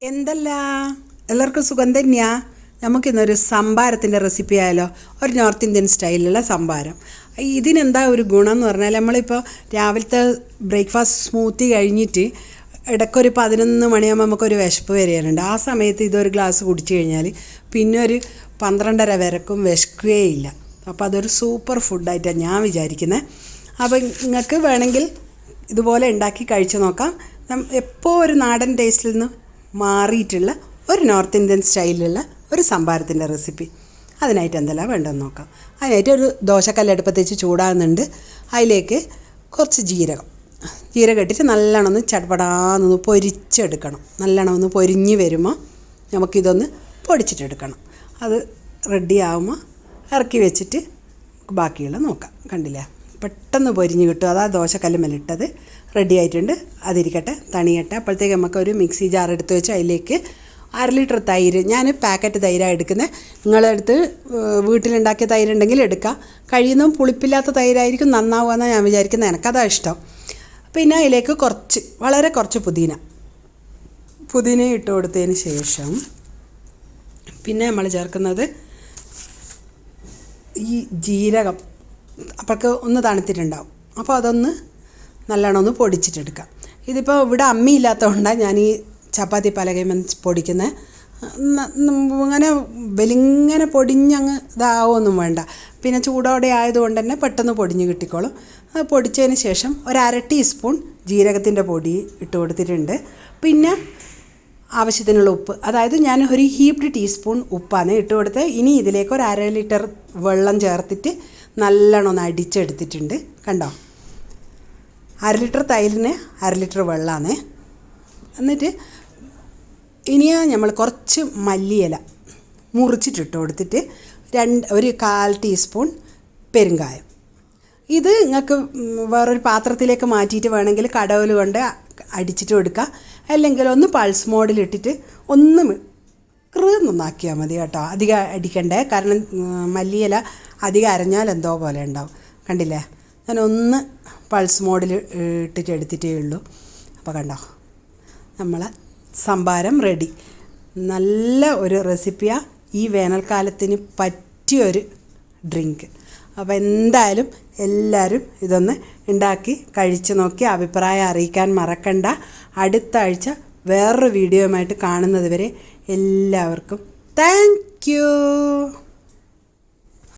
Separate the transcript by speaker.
Speaker 1: എന്തല്ല എല്ലാവർക്കും സുഖം തന്നെയാ. നമുക്കിന്നൊരു സംഭാരത്തിൻ്റെ റെസിപ്പി ആയാലോ. ഒരു നോർത്ത് ഇന്ത്യൻ സ്റ്റൈലിലുള്ള സംഭാരം. ഇതിനെന്താ ഒരു ഗുണം എന്ന് പറഞ്ഞാൽ, നമ്മളിപ്പോൾ രാവിലത്തെ ബ്രേക്ക്ഫാസ്റ്റ് സ്മൂത്തി കഴിഞ്ഞിട്ട് ഇടയ്ക്കൊരു 11 മണിയാകുമ്പോൾ നമുക്കൊരു വിശപ്പ് വരാറുണ്ട്. ആ സമയത്ത് ഇതൊരു ഗ്ലാസ് കുടിച്ചു കഴിഞ്ഞാൽ പിന്നെ ഒരു 12:30 വരെക്കും വിശക്കുകയില്ല. അപ്പോൾ അതൊരു സൂപ്പർ ഫുഡായിട്ടാണ് ഞാൻ വിചാരിക്കുന്നത്. അപ്പോൾ നിങ്ങൾക്ക് വേണമെങ്കിൽ ഇതുപോലെ ഉണ്ടാക്കി കഴിച്ചു നോക്കാം. എപ്പോൾ ഒരു നാടൻ ടേസ്റ്റിൽ നിന്ന് മാറിയിട്ടുള്ള ഒരു നോർത്ത് ഇന്ത്യൻ സ്റ്റൈലിലുള്ള ഒരു സംഭാരത്തിൻ്റെ റെസിപ്പി. അതിനായിട്ട് എന്തെല്ലാം വേണ്ടതെന്ന് നോക്കാം. അതിനായിട്ട് ഒരു ദോശക്കല്ല് അടുപ്പത്ത് വെച്ച് ചൂടാകുന്നുണ്ട്. അതിലേക്ക് കുറച്ച് ജീരകം ഇട്ടിട്ട് നല്ലോണം ഒന്ന് ചടപടാന്നൊന്ന് പൊരിച്ചെടുക്കണം. നല്ലോണം ഒന്ന് പൊരിഞ്ഞ് വരുമ്പോൾ നമുക്കിതൊന്ന് പൊടിച്ചിട്ടെടുക്കണം. അത് റെഡി ആകുമ്പോൾ ഇറക്കി വെച്ചിട്ട് ബാക്കിയുള്ള നോക്കാം. കണ്ടില്ലേ, പെട്ടെന്ന് പൊരിഞ്ഞ് കിട്ടും. അതാ ദോശക്കല്ല് മേലിട്ടത് റെഡി ആയിട്ടുണ്ട്. അതിരിക്കട്ടെ, തണിയട്ടെ. അപ്പോഴത്തേക്ക് നമുക്കൊരു മിക്സി ജാർ എടുത്ത് വെച്ച് അതിലേക്ക് 1/2 ലിറ്റർ തൈര്, ഞാൻ പാക്കറ്റ് തൈരാണ് എടുക്കുന്നത്. നിങ്ങളടുത്ത് വീട്ടിലുണ്ടാക്കിയ തൈരുണ്ടെങ്കിൽ എടുക്കാം. കഴിയുന്നതും പുളിപ്പില്ലാത്ത തൈരായിരിക്കും നന്നാവുകയെന്നാണ് ഞാൻ വിചാരിക്കുന്നത്. എനിക്കതാ ഇഷ്ടം. പിന്നെ അതിലേക്ക് വളരെ കുറച്ച് പുതിന ഇട്ട് കൊടുത്തതിന് ശേഷം പിന്നെ നമ്മൾ ചേർക്കുന്നത് ഈ ജീരകം. അപ്പോഴേക്ക് ഒന്ന് തണുത്തിട്ടുണ്ടാവും. അപ്പോൾ അതൊന്ന് നല്ലോണം ഒന്ന് പൊടിച്ചിട്ടെടുക്കാം. ഇതിപ്പോൾ ഇവിടെ അമ്മിയില്ലാത്തതുകൊണ്ടാണ് ഞാൻ ഈ ചപ്പാത്തി പലകയും പൊടിക്കുന്നത്. അങ്ങനെ വെലിങ്ങനെ പൊടിഞ്ഞങ്ങ് ഇതാവൊന്നും വേണ്ട. പിന്നെ ചൂടോടെ ആയതുകൊണ്ട് തന്നെ പെട്ടെന്ന് പൊടിഞ്ഞ് കിട്ടിക്കോളും. അത് പൊടിച്ചതിന് ശേഷം 1/2 ടീസ്പൂൺ ജീരകത്തിൻ്റെ പൊടി ഇട്ട് കൊടുത്തിട്ടുണ്ട്. പിന്നെ ആവശ്യത്തിനുള്ള ഉപ്പ്, അതായത് ഞാൻ ഒരു ഹീപ്ഡ് ടീസ്പൂൺ ഉപ്പാണ് ഇട്ട് കൊടുത്തത്. ഇനി ഇതിലേക്ക് 1/2 ലിറ്റർ വെള്ളം ചേർത്തിട്ട് നല്ലോണം ഒന്ന് അടിച്ചെടുത്തിട്ടുണ്ട്. കണ്ടോ, 1/2 ലിറ്റർ തൈരിന് 1/2 ലിറ്റർ വെള്ളമാണ്. എന്നിട്ട് ഇനിയാ നമ്മൾ കുറച്ച് മല്ലിയില മുറിച്ചിട്ടിട്ട് കൊടുത്തിട്ട് 1/4 ടീസ്പൂൺ പെരുങ്കായം. ഇത് നിങ്ങൾക്ക് വേറൊരു പാത്രത്തിലേക്ക് മാറ്റിയിട്ട് വേണമെങ്കിൽ കടവൽ കൊണ്ട് അടിച്ചിട്ട് കൊടുക്കുക. അല്ലെങ്കിൽ ഒന്ന് പൾസ് മോഡിലിട്ടിട്ട് ഒന്ന് നന്നാക്കിയാൽ മതി കേട്ടോ. അധികം അടിക്കണ്ടേ, കാരണം മല്ലിയില അധികം അരഞ്ഞാൽ എന്തോ പോലെ ഉണ്ടാവും. കണ്ടില്ലേ, ഞാനൊന്ന് പൾസ് മോഡിൽ ഇട്ടിട്ട് എടുത്തിട്ടേ ഉള്ളൂ. അപ്പോൾ കണ്ടോ, നമ്മളെ സംഭാരം റെഡി. നല്ല ഒരു റെസിപ്പിയാണ്. ഈ വേനൽക്കാലത്തിന് പറ്റിയൊരു ഡ്രിങ്ക്. അപ്പോൾ എന്തായാലും എല്ലാവരും ഇതൊന്ന് ഉണ്ടാക്കി കഴിച്ച് നോക്കി അഭിപ്രായം അറിയിക്കാൻ മറക്കണ്ട. അടുത്ത ആഴ്ച വേറൊരു വീഡിയോയുമായിട്ട് കാണുന്നത് വരെ എല്ലാവർക്കും താങ്ക് യു.